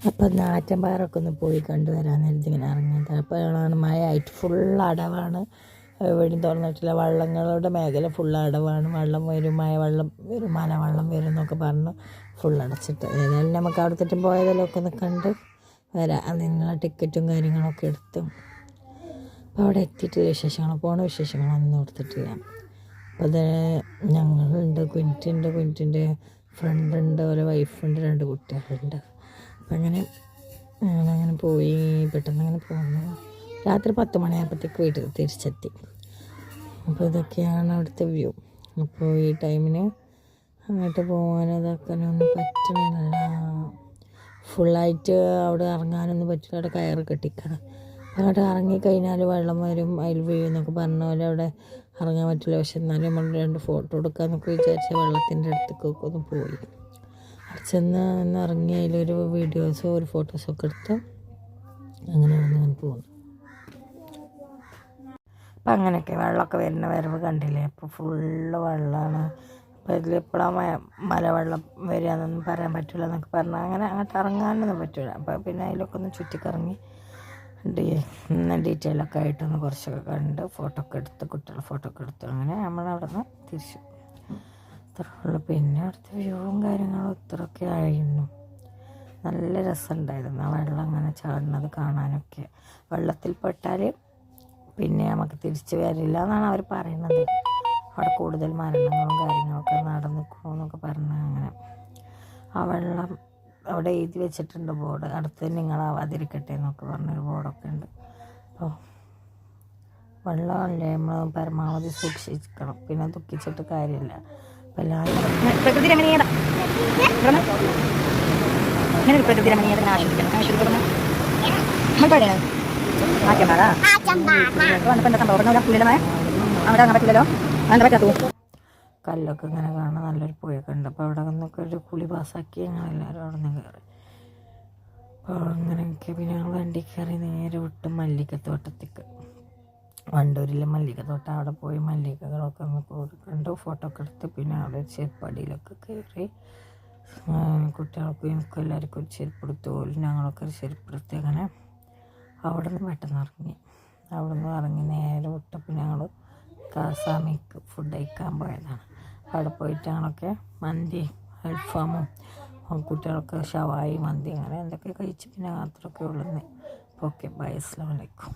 അപ്പോൾ നാറ്റമ്പാറൊക്കെ ഒന്ന് പോയി കണ്ടുവരാൻ ഇങ്ങനെ ഇറങ്ങിയത്. അപ്പോഴാണ് മഴ ആയിട്ട് ഫുൾ അടവാണ്, എവിടെയും തുറന്നിട്ടില്ല. വള്ളങ്ങളുടെ മേഖല ഫുൾ അടവാണ്. വെള്ളം വരും, വെള്ളം വരും, മലവെള്ളം വരും എന്നൊക്കെ പറഞ്ഞ് ഫുൾ അടച്ചിട്ട്. ഏതായാലും നമുക്ക് അവിടുത്തെ പോയതെല്ലാം ഒക്കെ ഒന്ന് കണ്ട് വരാം. അതിനുള്ള ടിക്കറ്റും കാര്യങ്ങളൊക്കെ എടുത്തും അപ്പോൾ അവിടെ എത്തിയിട്ടുള്ള വിശേഷങ്ങൾ, പോണ വിശേഷങ്ങളൊന്നും എടുത്തിട്ടില്ല. അപ്പോൾ അത് ഞങ്ങളുണ്ട്, കുഞ്ഞിൻ്റെ ഫ്രണ്ടുണ്ട്, ഓരോ വൈഫുണ്ട്, 2 കുട്ടികളുണ്ട്. അപ്പം അങ്ങനെ പോയി പെട്ടെന്ന് അങ്ങനെ പോന്നു. രാത്രി 10 മണിയായപ്പോഴത്തേക്ക് വീട്ടിൽ തിരിച്ചെത്തി. അപ്പോൾ ഇതൊക്കെയാണ് അവിടുത്തെ വ്യൂ. അപ്പോൾ ഈ ടൈമിന് അങ്ങോട്ട് പോകാനും ഇതാക്കാനൊന്നും പറ്റണില്ല. ഫുള്ളായിട്ട് അവിടെ ഇറങ്ങാനൊന്നും പറ്റില്ല. അവിടെ കയറ് കെട്ടിക്കണം. അങ്ങോട്ട് ഇറങ്ങിക്കഴിഞ്ഞാൽ വെള്ളം വരും, അതിൽ വീഴും എന്നൊക്കെ പറഞ്ഞ പോലെ അവിടെ ഇറങ്ങാൻ പറ്റില്ല. പക്ഷെ എന്നാലും നമ്മൾ 2 ഫോട്ടോ എടുക്കാമെന്നൊക്കെ വിചാരിച്ച വെള്ളത്തിൻ്റെ അടുത്തേക്കൊക്കെ ഒന്ന് പോയി. അവിടെ ചെന്ന് ഇറങ്ങി അതിലൊരു വീഡിയോസോ ഒരു ഫോട്ടോസൊക്കെ എടുത്ത് അങ്ങനെ പോകുന്നു. അപ്പം അങ്ങനെയൊക്കെ വെള്ളമൊക്കെ വരുന്ന വരവ് കണ്ടില്ലേ. അപ്പോൾ ഫുള്ള് വെള്ളമാണ്. അപ്പോൾ ഇതിലെപ്പോഴാണ് മലവെള്ളം വരികയെന്നൊന്നും പറയാൻ പറ്റില്ല എന്നൊക്കെ പറഞ്ഞാൽ അങ്ങനെ അങ്ങോട്ട് ഇറങ്ങാനൊന്നും പറ്റില്ല. അപ്പോൾ പിന്നെ അതിലൊക്കെ ഒന്ന് ചുറ്റിക്കറങ്ങി ഡീറ്റെയിലൊക്കെ ആയിട്ടൊന്ന് കുറച്ചൊക്കെ കണ്ട് ഫോട്ടോ ഒക്കെ എടുത്ത്, കുട്ടികളുടെ ഫോട്ടോ ഒക്കെ എടുത്ത് അങ്ങനെ നമ്മളവിടെ നിന്ന് തിരിച്ചു. ഇത്രയുള്ളൂ. പിന്നെ അവിടുത്തെ വ്യൂവും കാര്യങ്ങളും ഇത്രയൊക്കെ ആയിരുന്നു. നല്ല രസമുണ്ടായിരുന്നു ആ വെള്ളം അങ്ങനെ ചാടുന്നത് കാണാനൊക്കെ. വെള്ളത്തിൽ പെട്ടാൽ പിന്നെ നമുക്ക് തിരിച്ച് വരില്ല എന്നാണ് അവർ പറയുന്നത്. അവിടെ കൂടുതൽ മരണങ്ങളും കാര്യങ്ങളൊക്കെ നടന്നിക്കണമെന്നൊക്കെ പറഞ്ഞ് അങ്ങനെ ആ വെള്ളം അവിടെ എഴുതി വെച്ചിട്ടുണ്ട് ബോർഡ്. അടുത്ത് നിങ്ങളാവാതിരിക്കട്ടെ എന്നൊക്കെ പറഞ്ഞൊരു ബോർഡൊക്കെ ഉണ്ട്. അപ്പോൾ വെള്ളമല്ലേ നമ്മൾ പരമാവധി സൂക്ഷിക്കണം, പിന്നെ ദുഃഖിച്ചിട്ട് കാര്യമില്ല. അപ്പോൾ എല്ലാവരും പ്രകൃതി രമണീയത പ്രകൃതി രമണീയത ആശ്വസിക്കണം. കല്ലൊക്കെ ഇങ്ങനെ കാണാൻ നല്ലൊരു പുഴയൊക്കെ ഉണ്ട്. അപ്പോൾ അവിടെ നിന്നൊക്കെ ഒരു കുളി പാസ്സാക്കി ഞങ്ങളെല്ലാവരും അവിടെ നിന്ന് കയറി. അപ്പോൾ അങ്ങനെയൊക്കെ പിന്നെ ഞങ്ങൾ വണ്ടി കയറി നേരെ വിട്ട് മല്ലികത്തോട്ടത്തേക്ക്, വണ്ടൂരിലെ മല്ലികത്തോട്ടം. അവിടെ പോയി മല്ലികകളൊക്കെ ഒന്ന് കണ്ടു, ഫോട്ടോ ഒക്കെ എടുത്ത് പിന്നെ അവിടെ ചെരുപ്പടിയിലൊക്കെ കയറി. കുട്ടികൾക്കും എനിക്കും എല്ലാവർക്കും ഒരു ചെരുപ്പ് എടുത്തു, ഞങ്ങളൊക്കെ ഒരു ചെരുപ്പ് എടുത്ത് അങ്ങനെ അവിടെ നിന്ന് പെട്ടെന്ന് ഇറങ്ങി. അവിടെ നിന്ന് ഇറങ്ങി നേരെ വിട്ടപ്പോൾ ഞങ്ങൾ കാസാമിക്ക് ഫുഡ് കഴിക്കാൻ പോയതാണ്. അവിടെ പോയിട്ട് ഞങ്ങളൊക്കെ മന്തി, അൽഫാമും കുട്ടികൾക്ക് ഷവായി, മന്തി അങ്ങനെ എന്തൊക്കെ കഴിച്ച് പിന്നെ അത്രയൊക്കെ ഉള്ളത്. ഓക്കെ, ബൈ, അസ്സലാമു അലൈക്കും.